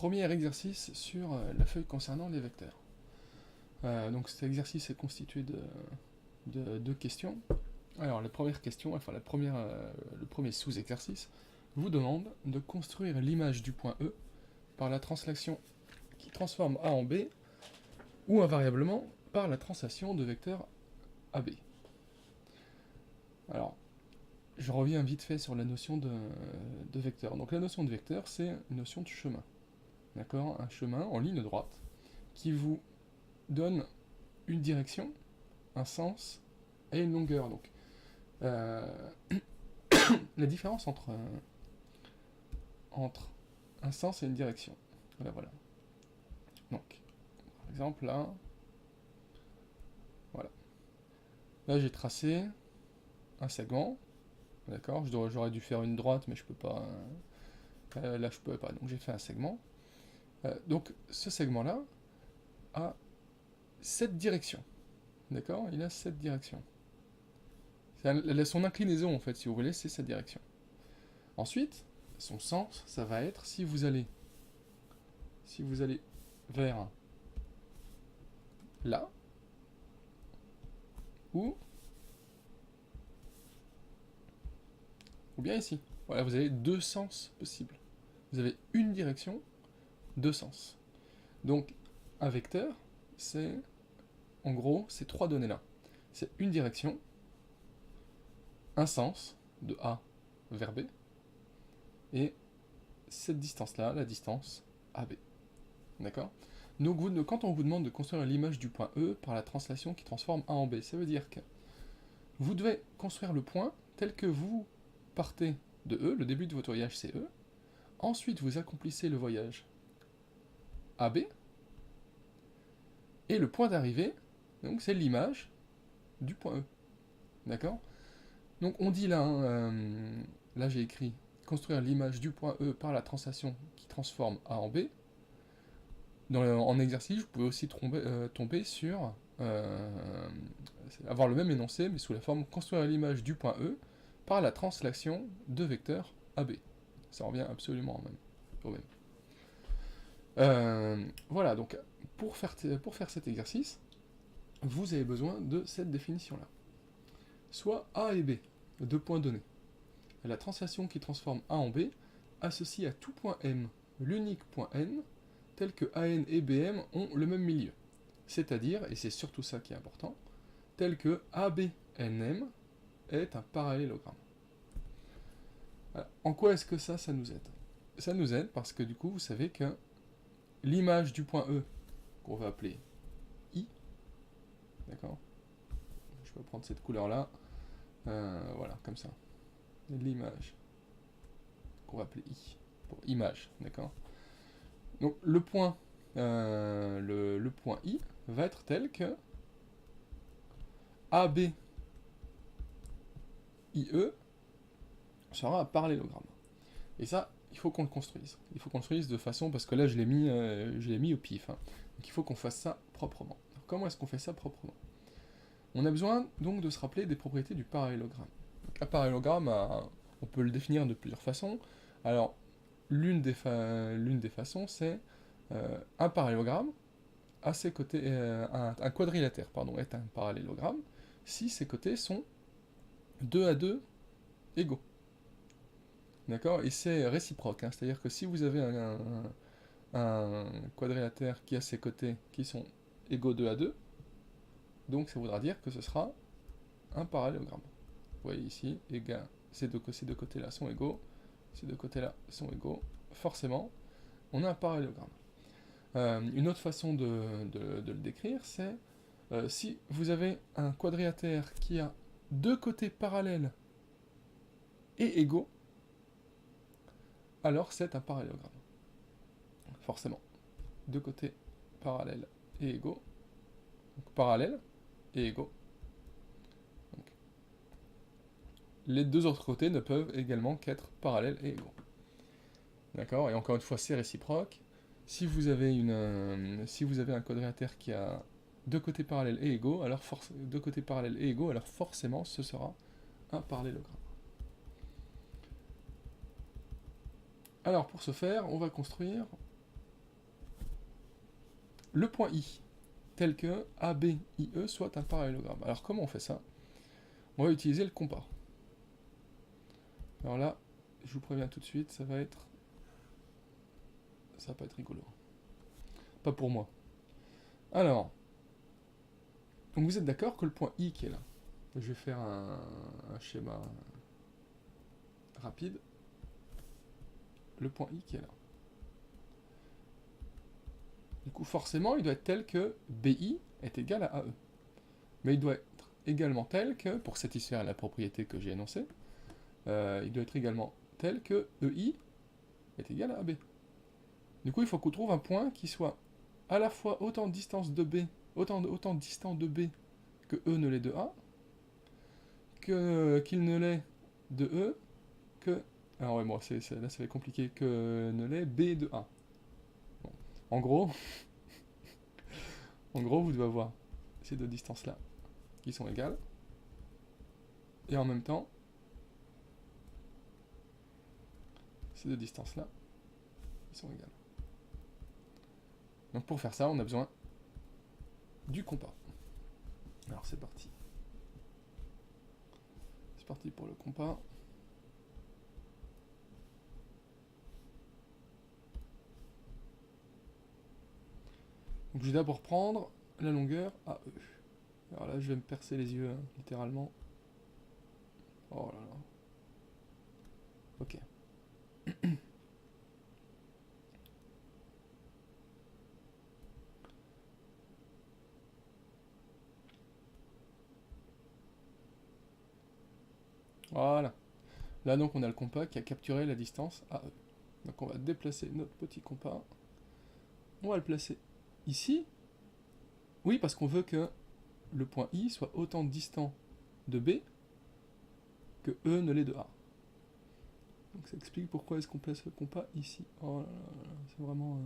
premier exercice sur la feuille concernant les vecteurs. Donc cet exercice est constitué de deux questions. Alors la première question, enfin le premier sous-exercice, vous demande de construire l'image du point E par la translation qui transforme A en B, ou invariablement par la translation de vecteur AB. Alors, je reviens vite fait sur la notion de vecteur. Donc la notion de vecteur, c'est une notion de chemin. D'accord? Un chemin en ligne droite qui vous donne une direction, un sens et une longueur. Donc, la différence entre un sens et une direction. Voilà. Donc, par exemple, là, voilà. Là, j'ai tracé un segment, d'accord? J'aurais dû faire une droite, mais je peux pas. Là, je pouvais pas. Donc, j'ai fait un segment. Donc, ce segment-là a cette direction, d'accord? Il a cette direction. Son inclinaison, en fait, si vous voulez, c'est cette direction. Ensuite, son sens, ça va être si vous allez vers là, ou bien ici. Voilà, vous avez deux sens possibles. Vous avez une direction, deux sens. Donc, un vecteur, c'est, en gros, ces trois données-là. C'est une direction, un sens, de A vers B, et cette distance-là, la distance AB. D'accord? Donc, quand on vous demande de construire l'image du point E par la translation qui transforme A en B, ça veut dire que vous devez construire le point tel que vous partez de E, le début de votre voyage c'est E, ensuite vous accomplissez le voyage AB, et le point d'arrivée, donc c'est l'image du point E. D'accord? Donc on dit là, là j'ai écrit construire l'image du point E par la translation qui transforme A en B. En exercice, vous pouvez aussi tomber sur avoir le même énoncé, mais sous la forme construire l'image du point E par la translation de vecteur AB. Ça revient absolument au même. Voilà, donc pour faire cet exercice, vous avez besoin de cette définition-là. Soit A et B, deux points donnés. La translation qui transforme A en B associe à tout point M l'unique point N, tel que AN et BM ont le même milieu. C'est-à-dire, et c'est surtout ça qui est important, tel que ABNM est un parallélogramme. Alors, en quoi est-ce que ça nous aide? Ça nous aide parce que du coup, vous savez que l'image du point E, qu'on va appeler I, d'accord? Je vais prendre cette couleur-là, voilà, comme ça. L'image, qu'on va appeler I, pour image, d'accord? Donc le point I va être tel que AB IE sera un parallélogramme. Et ça, il faut qu'on le construise. Il faut qu'on le construise de façon, parce que là je l'ai mis au pif. Hein. Donc il faut qu'on fasse ça proprement. Alors, comment est-ce qu'on fait ça proprement? On a besoin donc de se rappeler des propriétés du parallélogramme. Donc, un parallélogramme, on peut le définir de plusieurs façons. Alors, l'une des façons, c'est un parallélogramme, à ses côtés, un quadrilatère, pardon, est un parallélogramme, si ses côtés sont 2 à 2 égaux. D'accord? Et c'est réciproque, hein, c'est-à-dire que si vous avez un quadrilatère qui a ses côtés qui sont égaux 2 à 2, donc ça voudra dire que ce sera un parallélogramme. Vous voyez ici, ces deux côtés-là sont égaux, ces deux côtés-là sont égaux, forcément, on a un parallélogramme. Une autre façon de le décrire, c'est si vous avez un quadrilatère qui a deux côtés parallèles et égaux, alors c'est un parallélogramme. Forcément. Deux côtés parallèles et égaux. Donc parallèles et égaux. Donc, les deux autres côtés ne peuvent également qu'être parallèles et égaux. D'accord? Et encore une fois, c'est réciproque. Si vous avez un quadrilatère qui a deux côtés parallèles et égaux, alors forcément ce sera un parallélogramme. Alors pour ce faire, on va construire le point I, tel que ABIE soit un parallélogramme. Alors comment on fait ça? On va utiliser le compas. Alors là, je vous préviens tout de suite, ça va pas être rigolo. Pas pour moi. Alors, donc vous êtes d'accord que le point I qui est là, je vais faire un schéma rapide. Le point I qui est là. Du coup, forcément, il doit être tel que BI est égal à AE. Mais il doit être également tel que, pour satisfaire la propriété que j'ai énoncée, il doit être également tel que EI est égal à AB. Du coup, il faut qu'on trouve un point qui soit à la fois autant distance de B, autant distant de B que E ne l'est de A, qu'il ne l'est de E, que... Alors ouais, bon, là ça va être compliqué, que ne l'est B de A. Bon. En gros, vous devez avoir ces deux distances-là qui sont égales, et en même temps, ces deux distances-là qui sont égales. Donc pour faire ça, on a besoin du compas. Alors c'est parti. C'est parti pour le compas. Donc je vais d'abord prendre la longueur AE. Alors là, je vais me percer les yeux, hein, littéralement. Oh là là. Ok. Voilà. Là donc on a le compas qui a capturé la distance AE. Donc on va déplacer notre petit compas. On va le placer ici. Oui, parce qu'on veut que le point I soit autant distant de B que E ne l'est de A. Donc ça explique pourquoi est-ce qu'on place le compas ici. Oh là là, c'est vraiment...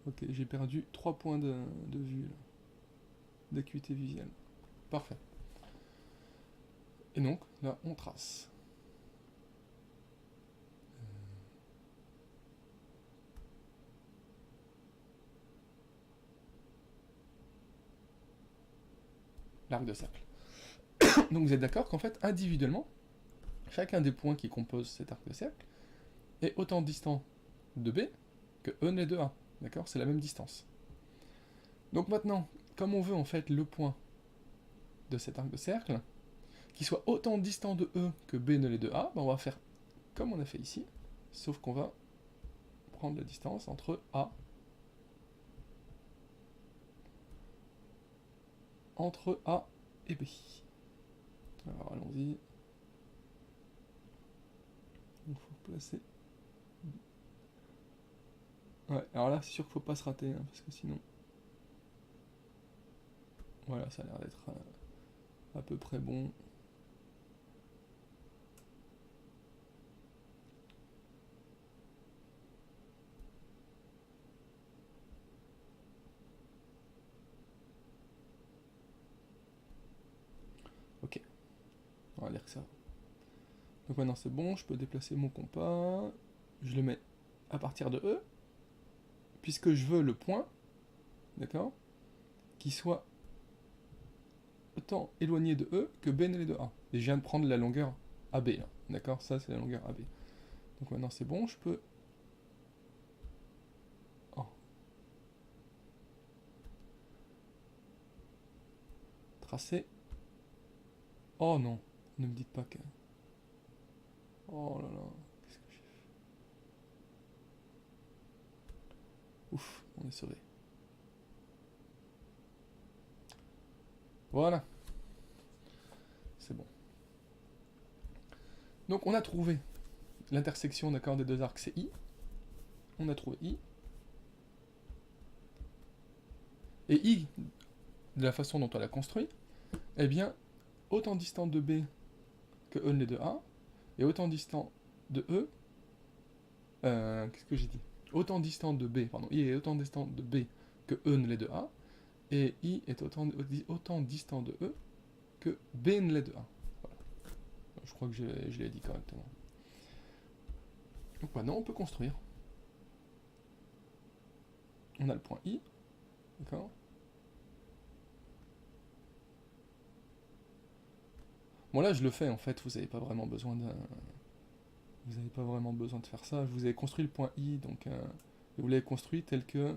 Ok, j'ai perdu 3 points de vue, là. D'acuité visuelle. Parfait. Et donc, là, on trace. L'arc de cercle. Donc vous êtes d'accord qu'en fait, individuellement, chacun des points qui composent cet arc de cercle est autant distant de B que E n'est de A. D'accord? C'est la même distance. Donc maintenant, comme on veut en fait le point de cet arc de cercle, qui soit autant distant de E que B ne l'est de A, ben on va faire comme on a fait ici, sauf qu'on va prendre la distance entre A et B. Alors allons-y. Il faut placer... Ouais, alors là c'est sûr qu'il faut pas se rater, hein, parce que sinon... Voilà, ça a l'air d'être à peu près bon. Ok, on va dire que ça. Donc maintenant c'est bon, je peux déplacer mon compas. Je le mets à partir de E, puisque je veux le point, d'accord, qui soit autant éloigné de E que B n'est de A. Et je viens de prendre la longueur AB, là, d'accord, ça c'est la longueur AB. Donc maintenant c'est bon, je peux... Oh. Tracer. Oh non, ne me dites pas que... Oh là là, qu'est-ce que j'ai fait? Ouf, on est sauvé. Voilà. C'est bon. Donc on a trouvé l'intersection d'accord des deux arcs, c'est I. On a trouvé I. Et I, de la façon dont on l'a construit, eh bien, autant distant de B que E ne l'est de A, et autant distant de E... qu'est-ce que j'ai dit? Autant distant de B, pardon, I est autant distant de B que E ne l'est de A, et I est autant distant de E que B ne l'est de A. Voilà. Je crois que je l'ai dit correctement. Donc maintenant, on peut construire. on a le point I, d'accord? Bon là je le fais en fait, vous n'avez pas vraiment besoin de... Vous n'avez pas vraiment besoin de faire ça. Vous avez construit le point I, donc vous l'avez construit tel que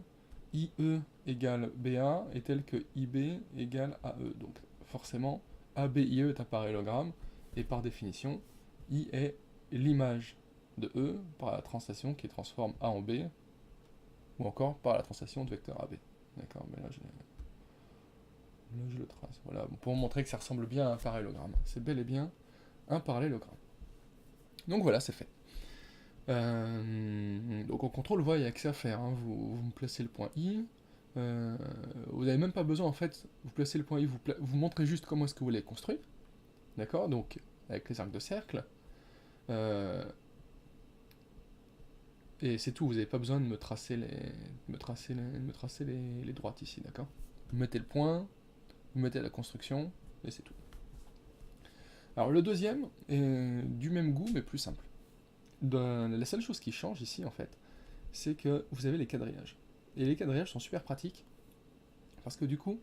IE égale BA et tel que IB égale AE. Donc forcément, ABIE est un parallélogramme, et par définition, I est l'image de E par la translation qui transforme A en B, ou encore par la translation de vecteur AB. D'accord, mais là je le trace. Voilà, pour montrer que ça ressemble bien à un parallélogramme. C'est bel et bien un parallélogramme. Donc voilà, c'est fait. Donc en contrôle, vous voyez, il n'y a que ça à faire. Hein. Vous me placez le point I. Vous n'avez même pas besoin, en fait, vous placez le point I, vous montrez juste comment est-ce que vous l'avez construit. D'accord? Donc, avec les arcs de cercle. Et c'est tout, vous n'avez pas besoin de me tracer les droites ici, d'accord? Vous mettez le point, vous mettez la construction, et c'est tout. Alors le deuxième est du même goût, mais plus simple. La seule chose qui change ici, en fait, c'est que vous avez les quadrillages. Et les quadrillages sont super pratiques, parce que du coup,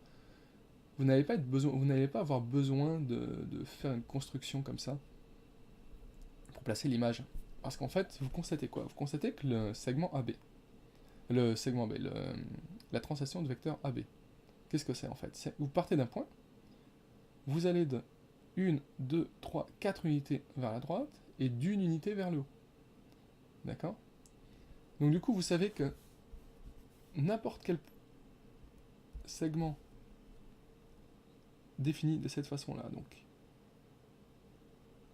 vous n'allez pas avoir besoin de faire une construction comme ça, pour placer l'image. Parce qu'en fait, vous constatez quoi? Vous constatez que le segment AB, la translation de vecteur AB, qu'est-ce que c'est en fait? Vous partez d'un point, vous allez de 1, 2, 3, 4 unités vers la droite, et d'une unité vers le haut. D'accord? Donc du coup, vous savez que n'importe quel segment défini de cette façon-là, donc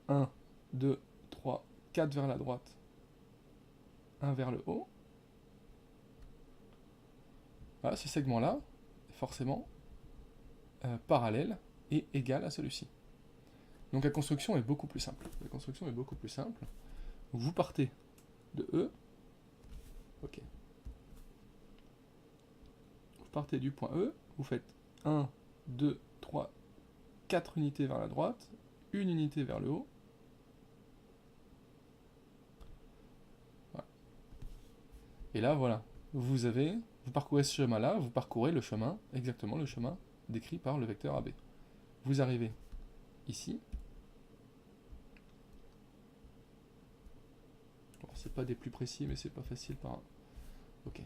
1, 2, 3, 4 vers la droite, 1 vers le haut, voilà, ce segment-là, forcément, parallèle et égal à celui-ci. Donc la construction est beaucoup plus simple. Donc vous partez de E, ok. Vous partez du point E, vous faites 1, 2, 3, 4 unités vers la droite, une unité vers le haut. Voilà. Et là, voilà, vous parcourez ce chemin-là, vous parcourez le chemin, exactement le chemin décrit par le vecteur AB. Vous arrivez ici. Bon, c'est pas des plus précis, mais c'est pas facile par... Ok.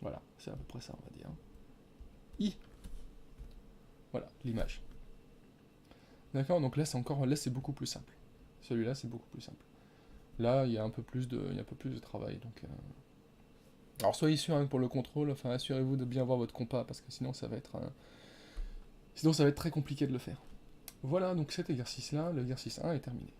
Voilà, c'est à peu près ça, on va dire. I. Voilà, l'image. D'accord, donc là c'est beaucoup plus simple. Celui-là c'est beaucoup plus simple. Là il y a un peu plus de travail. Donc, alors soyez sûr hein, pour le contrôle, enfin assurez-vous de bien voir votre compas parce que sinon ça va être très compliqué de le faire. Voilà donc cet exercice-là, l'exercice 1 est terminé.